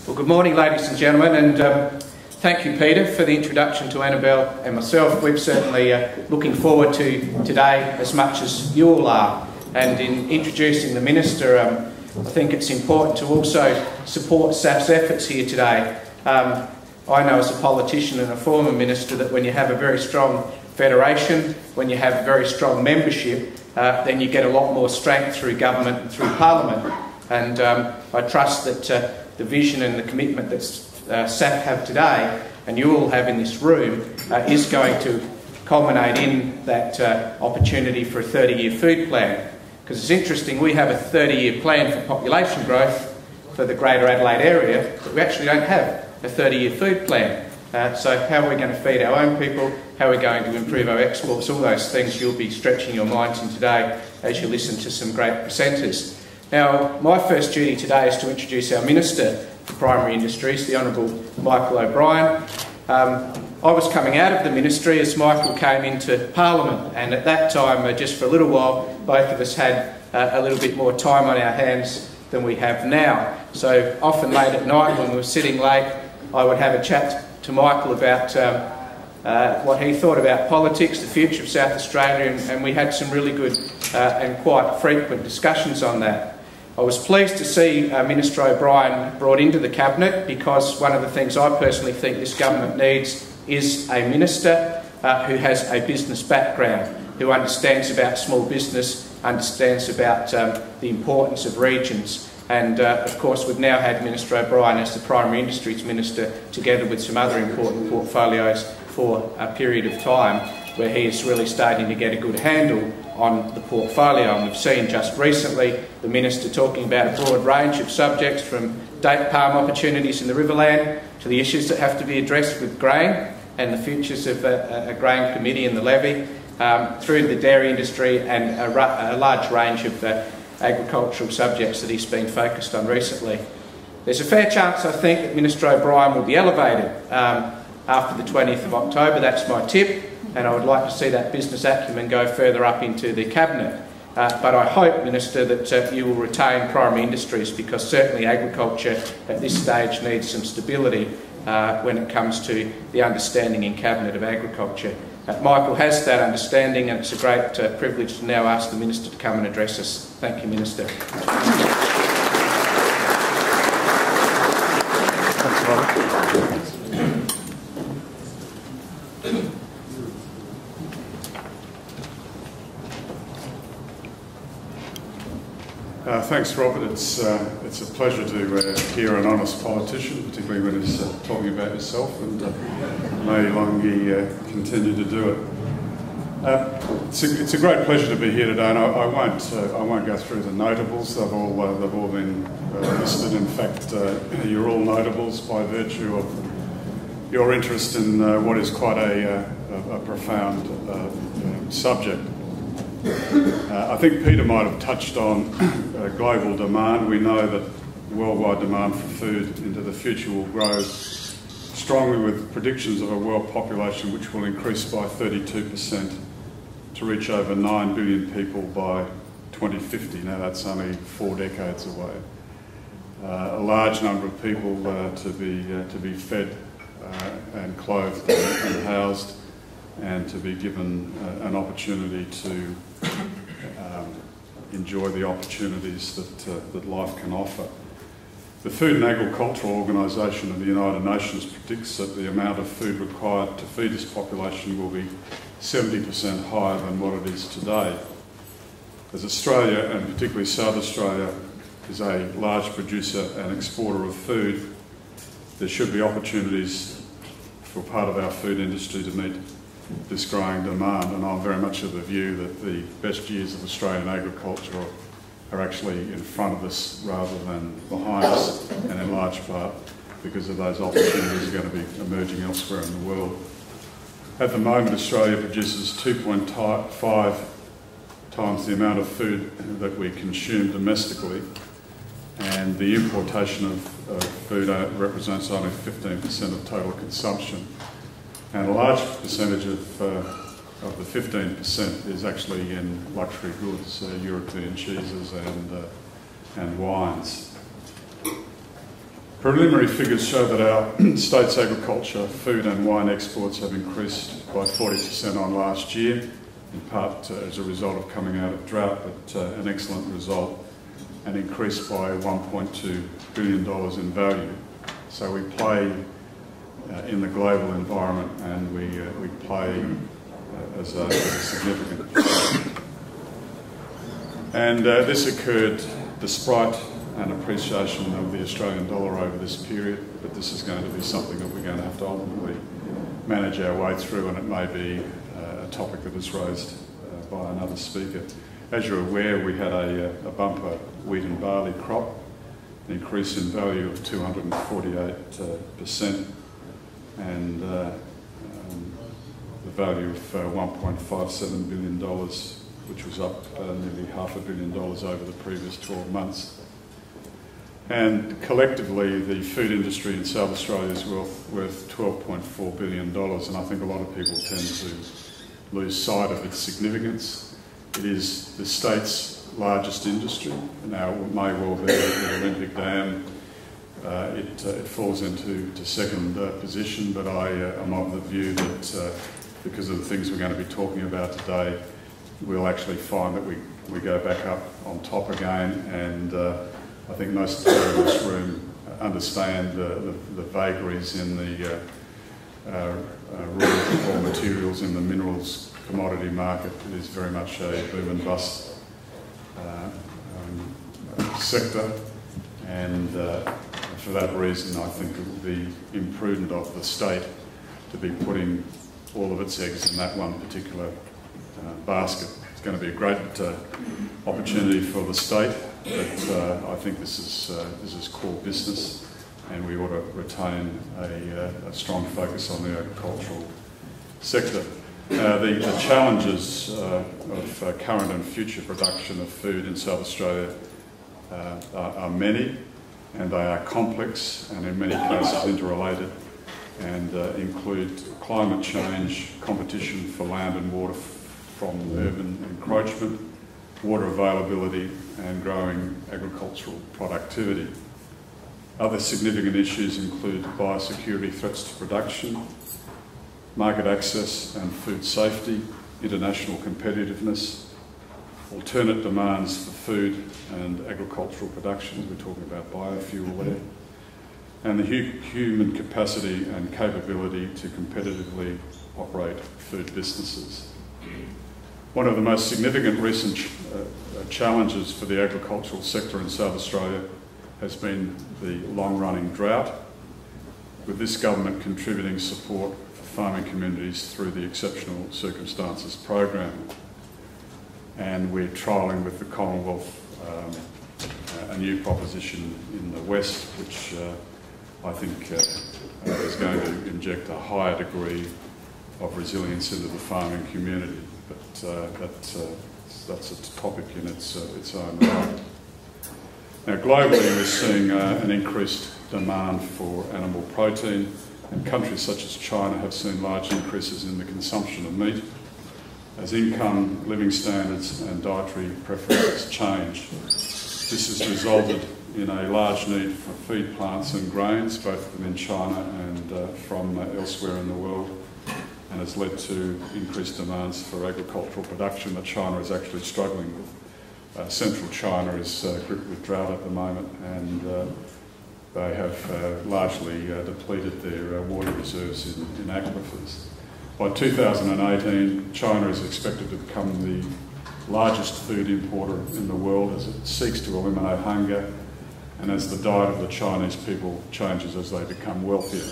Well, good morning, ladies and gentlemen, and thank you, Peter, for the introduction to Annabelle and myself. We're certainly looking forward to today as much as you all are. And in introducing the Minister, I think it's important to also support SAF's efforts here today. I know as a politician and a former Minister that when you have a very strong federation, when you have a very strong membership, then you get a lot more strength through government and through Parliament. And I trust that the vision and the commitment that SAF have today, and you all have in this room, is going to culminate in that opportunity for a 30-year food plan. Because it's interesting, we have a 30-year plan for population growth for the Greater Adelaide area, but we actually don't have a 30-year food plan. So how are we going to feed our own people? How are we going to improve our exports? All those things you'll be stretching your minds in today as you listen to some great presenters. Now, my first duty today is to introduce our Minister for Primary Industries, the Honourable Michael O'Brien. I was coming out of the ministry as Michael came into Parliament, and at that time, just for a little while, both of us had a little bit more time on our hands than we have now. So often late at night when we were sitting late, I would have a chat to Michael about what he thought about politics, the future of South Australia, and we had some really good and quite frequent discussions on that. I was pleased to see Minister O'Brien brought into the Cabinet, because one of the things I personally think this government needs is a Minister who has a business background, who understands about small business, understands about the importance of regions. And of course we've now had Minister O'Brien as the Primary Industries Minister, together with some other important portfolios for a period of time, where he is really starting to get a good handle on the portfolio. And we've seen just recently the Minister talking about a broad range of subjects, from date palm opportunities in the Riverland to the issues that have to be addressed with grain and the futures of a grain committee and the levy, through the dairy industry and a large range of agricultural subjects that he's been focused on recently. There's a fair chance, I think, that Minister O'Brien will be elevated after the 20th of October. That's my tip. And I would like to see that business acumen go further up into the Cabinet. But I hope, Minister, that you will retain primary industries, because certainly agriculture at this stage needs some stability when it comes to the understanding in Cabinet of agriculture. Michael has that understanding, and it's a great privilege to now ask the Minister to come and address us. Thank you, Minister. Thanks, Robert. Thanks, Robert. It's a pleasure to hear an honest politician, particularly when he's talking about yourself, and may long he continue to do it. It's a great pleasure to be here today, and I won't go through the notables. They've all been listed. In fact, you're all notables by virtue of your interest in what is quite a profound subject. I think Peter might have touched on global demand. We know that worldwide demand for food into the future will grow strongly, with predictions of a world population which will increase by 32% to reach over 9 billion people by 2050. Now that's only 4 decades away. A large number of people to be fed and clothed and housed, and to be given an opportunity to enjoy the opportunities that life can offer. The Food and Agricultural Organisation of the United Nations predicts that the amount of food required to feed this population will be 70% higher than what it is today. As Australia, and particularly South Australia, is a large producer and exporter of food, there should be opportunities for part of our food industry to meet this growing demand, and I'm very much of the view that the best years of Australian agriculture are actually in front of us rather than behind us, and in large part because of those opportunities are going to be emerging elsewhere in the world. At the moment, Australia produces 2.5 times the amount of food that we consume domestically, and the importation of food represents only 15% of total consumption. And a large percentage of the 15% is actually in luxury goods, European cheeses and wines. Preliminary figures show that our state's agriculture, food and wine exports have increased by 40% on last year, in part as a result of coming out of drought, but an excellent result, and increased by $1.2 billion in value. So we play in the global environment, and we play as a significant player. And this occurred despite an appreciation of the Australian dollar over this period, but this is going to be something that we're going to have to ultimately manage our way through, and it may be a topic that was raised by another speaker. As you're aware, we had a bumper wheat and barley crop, an increase in value of 248%, and the value of $1.57 billion, which was up nearly $500 million over the previous 12 months. And collectively, the food industry in South Australia is worth $12.4 billion, and I think a lot of people tend to lose sight of its significance. It is the state's largest industry. Now, it may well be the Olympic Dam. It falls into second position, but I am of the view that because of the things we're going to be talking about today, we'll actually find that we go back up on top again, and I think most of us in this room understand the vagaries in the raw materials in the minerals commodity market. It is very much a boom and bust sector, and for that reason I think it would be imprudent of the state to be putting all of its eggs in that one particular basket. It's going to be a great opportunity for the state, but I think this is core business, and we ought to retain a strong focus on the agricultural sector. The challenges of current and future production of food in South Australia are many, and they are complex and in many cases interrelated, and include climate change, competition for land and water from urban encroachment, water availability and growing agricultural productivity. Other significant issues include biosecurity threats to production, market access and food safety, international competitiveness, alternate demands for food and agricultural production, we're talking about biofuel there, and the human capacity and capability to competitively operate food businesses. One of the most significant recent challenges for the agricultural sector in South Australia has been the long-running drought, with this government contributing support for farming communities through the Exceptional Circumstances program. And we're trialling with the Commonwealth a new proposition in the West, which I think is going to inject a higher degree of resilience into the farming community. But that's a topic in its own right. Now, globally, we're seeing an increased demand for animal protein, and countries such as China have seen large increases in the consumption of meat as income, living standards and dietary preferences change. This has resulted in a large need for feed plants and grains, both within China and from elsewhere in the world, and has led to increased demands for agricultural production that China is actually struggling with. Central China is gripped with drought at the moment, and they have largely depleted their water reserves in aquifers. By 2018, China is expected to become the largest food importer in the world as it seeks to eliminate hunger and as the diet of the Chinese people changes as they become wealthier.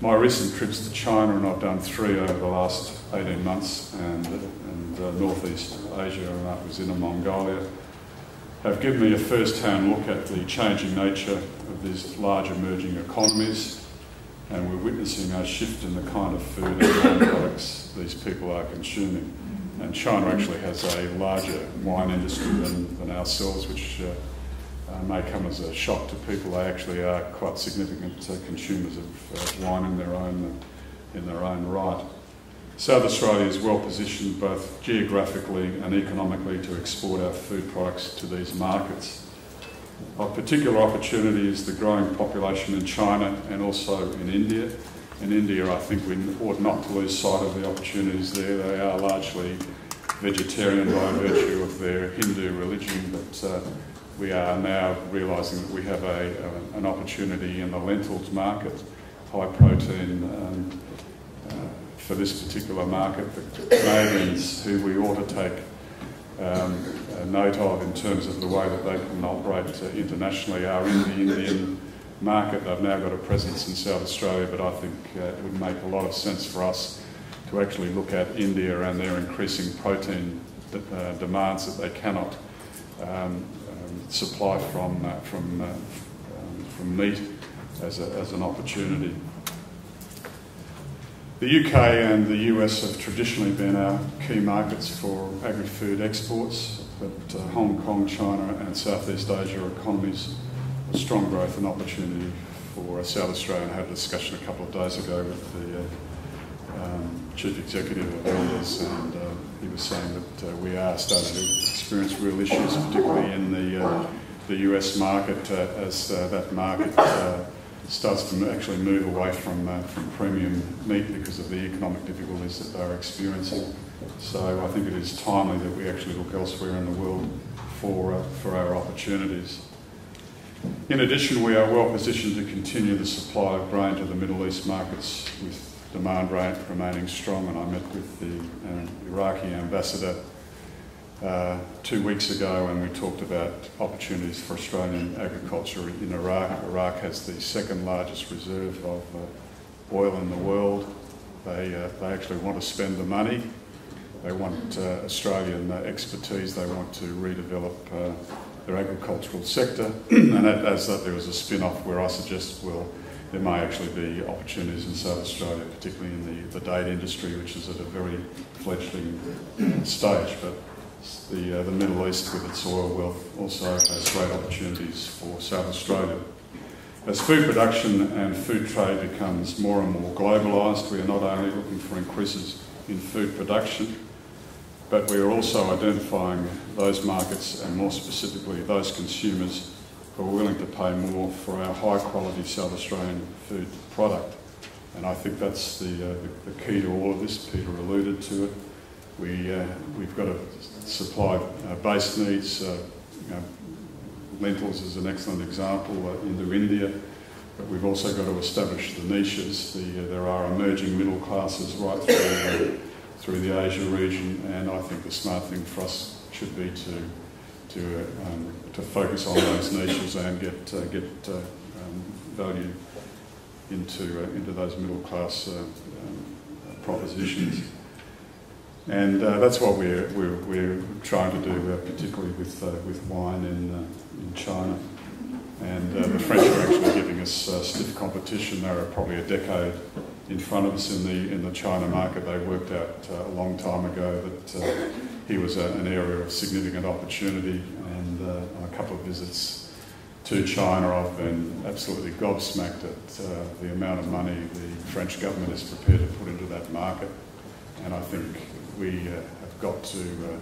My recent trips to China, and I've done 3 over the last 18 months, and Northeast Asia, and that was in Mongolia, have given me a first-hand look at the changing nature of these large emerging economies, and we're witnessing a shift in the kind of food and wine products these people are consuming. And China actually has a larger wine industry than ourselves, which may come as a shock to people. They actually are quite significant consumers of wine in their own right. South Australia is well positioned both geographically and economically to export our food products to these markets. Of particular opportunity is the growing population in China and also in India. In India, I think we ought not to lose sight of the opportunities there. They are largely vegetarian by virtue of their Hindu religion, but we are now realising that we have an opportunity in the lentils market, high protein for this particular market. The Canadians, who we ought to take note of in terms of the way that they can operate internationally, are in the Indian market. They've now got a presence in South Australia, but I think it would make a lot of sense for us to actually look at India and their increasing protein demands that they cannot supply from meat as an opportunity. The UK and the US have traditionally been our key markets for agri-food exports, but Hong Kong, China and Southeast Asia are economies of strong growth and opportunity for South Australia. I had a discussion a couple of days ago with the Chief Executive of Elders, and he was saying that we are starting to experience real issues, particularly in the US market, as that market starts to actually move away from premium meat because of the economic difficulties that they're experiencing. So I think it is timely that we actually look elsewhere in the world for our opportunities. In addition, we are well positioned to continue the supply of grain to the Middle East markets, with demand rate remaining strong. And I met with the Iraqi ambassador 2 weeks ago, and we talked about opportunities for Australian agriculture in Iraq. Iraq has the second largest reserve of oil in the world. They actually want to spend the money. They want Australian expertise. They want to redevelop their agricultural sector. And as that, there was a spin-off where I suggest, well, there may actually be opportunities in South Australia, particularly in the date industry, which is at a very fledgling stage. But the Middle East, with its oil wealth, also has great opportunities for South Australia. As food production and food trade becomes more and more globalised, we are not only looking for increases in food production, but we are also identifying those markets, and more specifically those consumers who are willing to pay more for our high-quality South Australian food product. And I think that's the key to all of this. Peter alluded to it. We've got to supply base needs. Lentils is an excellent example into India, but we've also got to establish the niches. There are emerging middle classes right through the Asia region, and I think the smart thing for us should be to focus on those niches and get value into those middle class propositions. And that's what we're trying to do, particularly with wine in China. And the French are actually giving us stiff competition. They're probably a decade in front of us in the China market. They worked out a long time ago that here was an area of significant opportunity. And on a couple of visits to China, I've been absolutely gobsmacked at the amount of money the French government is prepared to put into that market. And I think we have got to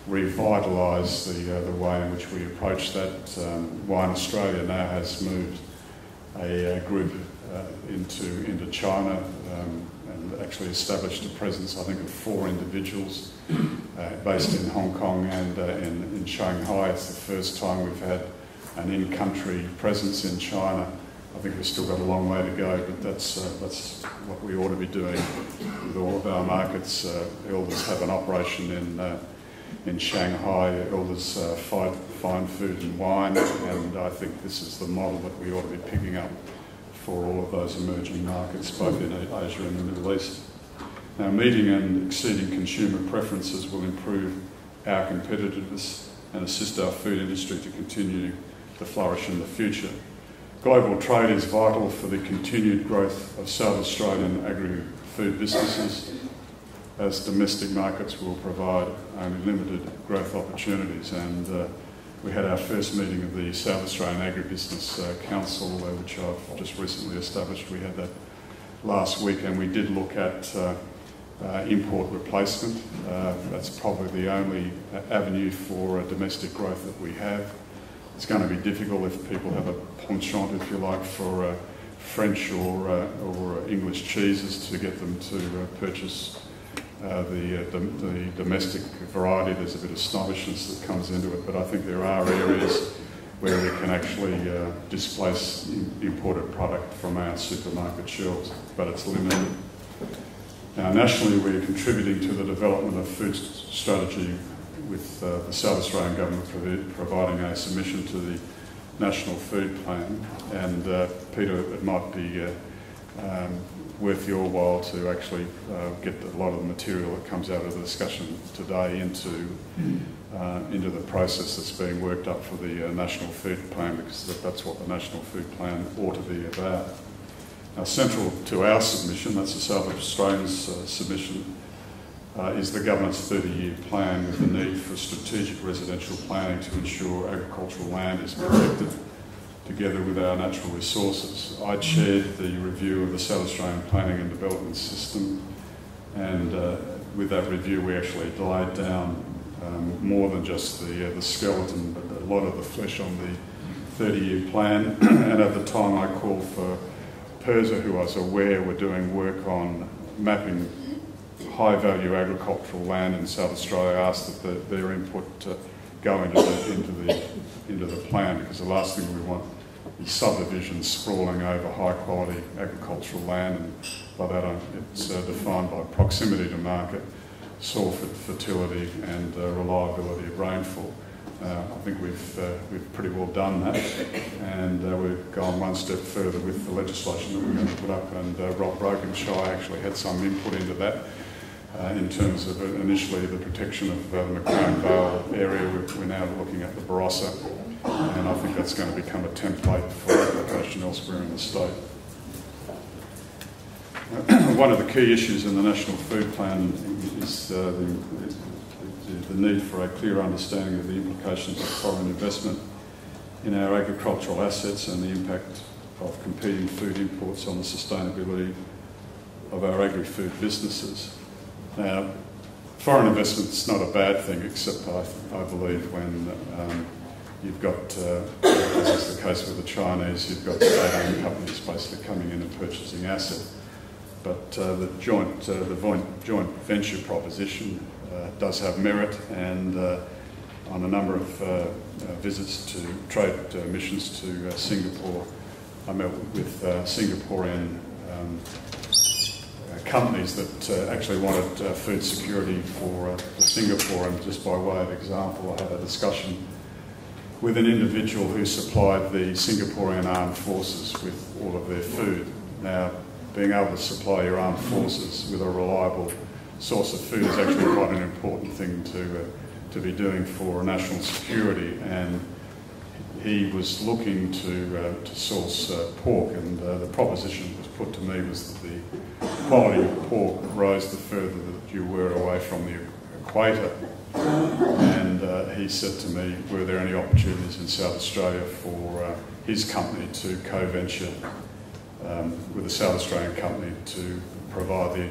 revitalise the way in which we approach that. Wine Australia now has moved a group into China and actually established a presence, I think, of 4 individuals based in Hong Kong and in Shanghai. It's the first time we've had an in-country presence in China. I think we've still got a long way to go, but that's what we ought to be doing with all of our markets. Elders have an operation in Shanghai. Elders fine food and wine, and I think this is the model that we ought to be picking up for all of those emerging markets, both in Asia and the Middle East. Now, meeting and exceeding consumer preferences will improve our competitiveness and assist our food industry to continue to flourish in the future. Global trade is vital for the continued growth of South Australian agri-food businesses, as domestic markets will provide only limited growth opportunities. And we had our first meeting of the South Australian Agribusiness Council, which I've just recently established. We had that last week, and we did look at import replacement. That's probably the only avenue for domestic growth that we have. It's going to be difficult if people have a penchant, if you like, for French or English cheeses to get them to purchase the domestic variety. There's a bit of snobbishness that comes into it, but I think there are areas where we can actually displace imported product from our supermarket shelves, but it's limited. Now, nationally, we're contributing to the development of food strategy with the South Australian Government providing a submission to the National Food Plan. And Peter, it might be worth your while to actually get a lot of the material that comes out of the discussion today into the process that's being worked up for the National Food Plan, because that's what the National Food Plan ought to be about. Now, central to our submission, that's the South Australians' submission, is the government's 30-year plan with the need for strategic residential planning to ensure agricultural land is protected together with our natural resources. I chaired the review of the South Australian Planning and Development System, and with that review we actually laid down more than just the skeleton, but a lot of the flesh on the 30-year plan. And at the time I called for PIRSA, who I was aware were doing work on mapping high-value agricultural land in South Australia, asked that their input go into the plan, because the last thing we want is subdivisions sprawling over high-quality agricultural land, and by that it's defined by proximity to market, soil fertility and reliability of rainfall. I think we've pretty well done that, and we've gone one step further with the legislation that we're going to put up, and Rob Brokenshire actually had some input into that in terms of initially the protection of the McLean Vale area. We're now looking at the Barossa, and I think that's going to become a template for application elsewhere in the state. One of the key issues in the National Food Plan is the need for a clear understanding of the implications of foreign investment in our agricultural assets and the impact of competing food imports on the sustainability of our agri-food businesses. Now, foreign investment is not a bad thing, except I believe when you've got, as is the case with the Chinese, you've got state-owned companies basically coming in and purchasing assets. But the joint venture proposition does have merit, and on a number of visits to trade missions to Singapore, I met with Singaporean companies that actually wanted food security for Singapore, and just by way of example, I had a discussion with an individual who supplied the Singaporean armed forces with all of their food. Now, being able to supply your armed forces with a reliable source of food is actually quite an important thing to be doing for national security, and he was looking to source pork, and the proposition that was put to me was that the quality of pork rose the further that you were away from the equator. And he said to me, were there any opportunities in South Australia for his company to co-venture with a South Australian company to provide the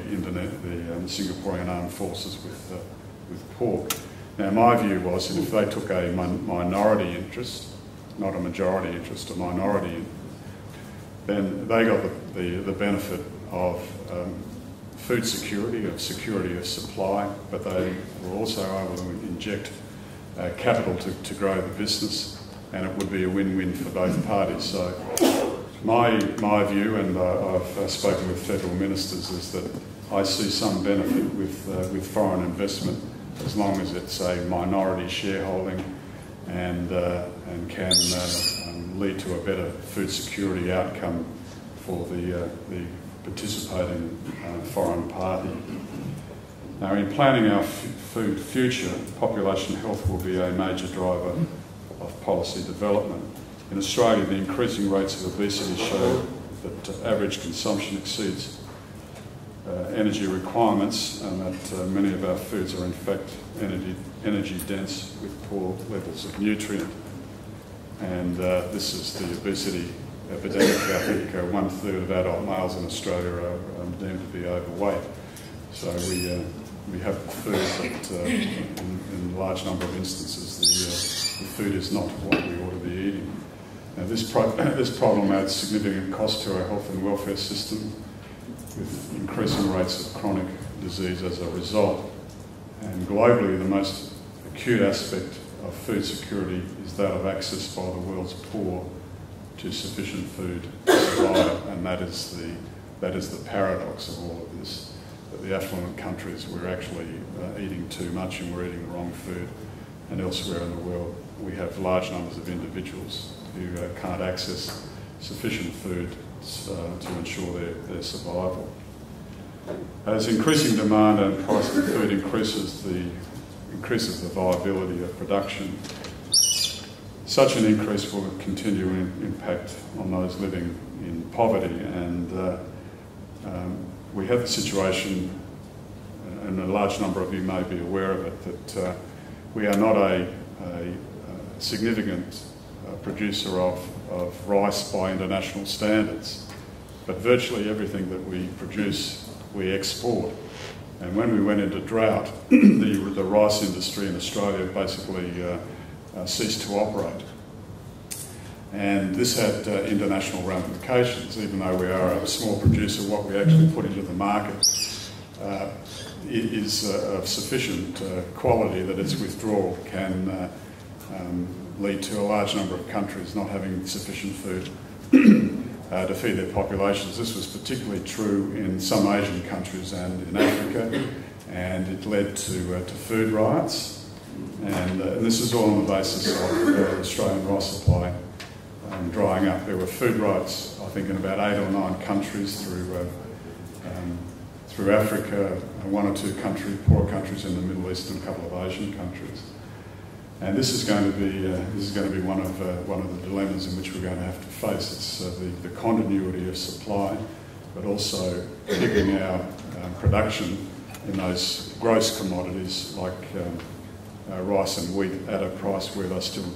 Singaporean armed forces with pork. Now, my view was that if they took a minority interest, not a majority interest, a minority, then they got the benefit of food security, of security of supply, but they were also able to inject capital to grow the business, and it would be a win-win for both parties. So my view, and I've spoken with federal ministers, is that I see some benefit with foreign investment as long as it's a minority shareholding and can lead to a better food security outcome for the participating foreign party. Now, in planning our food future, population health will be a major driver of policy development. In Australia, the increasing rates of obesity show that average consumption exceeds energy requirements, and that many of our foods are in fact energy dense with poor levels of nutrient. And this is the obesity epidemic. I think 1/3 of adult males in Australia are deemed to be overweight. So we have food that in a large number of instances the food is not what we ought to be eating. Now, this problem adds significant cost to our health and welfare system, with increasing rates of chronic disease as a result. And globally, the most acute aspect of food security is that of access by the world's poor to sufficient food to survive, and that is the paradox of all of this, that the affluent countries, we're actually eating too much and we're eating the wrong food, and elsewhere in the world we have large numbers of individuals who can't access sufficient food to ensure their survival. As increasing demand and price of food increases the viability of production, such an increase will continue to impact on those living in poverty, and we have the situation, and a large number of you may be aware of it, that we are not a significant producer of rice by international standards, but virtually everything that we produce we export. And when we went into drought, the rice industry in Australia basically ceased to operate. And this had international ramifications. Even though we are a small producer, what we actually put into the market is of sufficient quality that its withdrawal can lead to a large number of countries not having sufficient food to feed their populations. This was particularly true in some Asian countries and in Africa, and it led to food riots. And this is all on the basis of the Australian rice supply drying up. There were food riots, I think, in about 8 or 9 countries through Africa, 1 or 2 poorer countries in the Middle East, and a couple of Asian countries. And this is going to be one of the dilemmas in which we're going to have to face. It's the continuity of supply, but also keeping our production in those gross commodities like rice and wheat at a price where they're still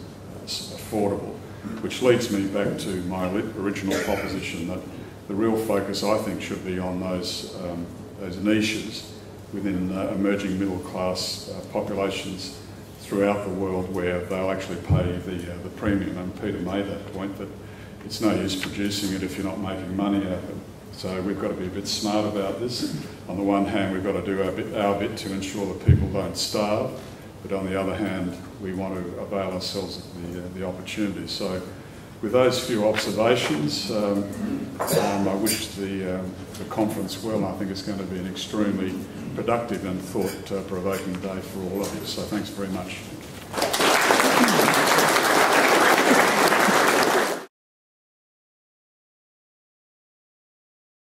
affordable. Which leads me back to my original proposition that the real focus, I think, should be on those niches within emerging middle class populations throughout the world where they'll actually pay the premium. And Peter made that point, that it's no use producing it if you're not making money out of it. So we've got to be a bit smart about this. On the one hand, we've got to do our bit to ensure that people don't starve, but on the other hand, we want to avail ourselves of the opportunities. So with those few observations, I wish the conference well. I think it's going to be an extremely productive and thought-provoking day for all of you. So thanks very much.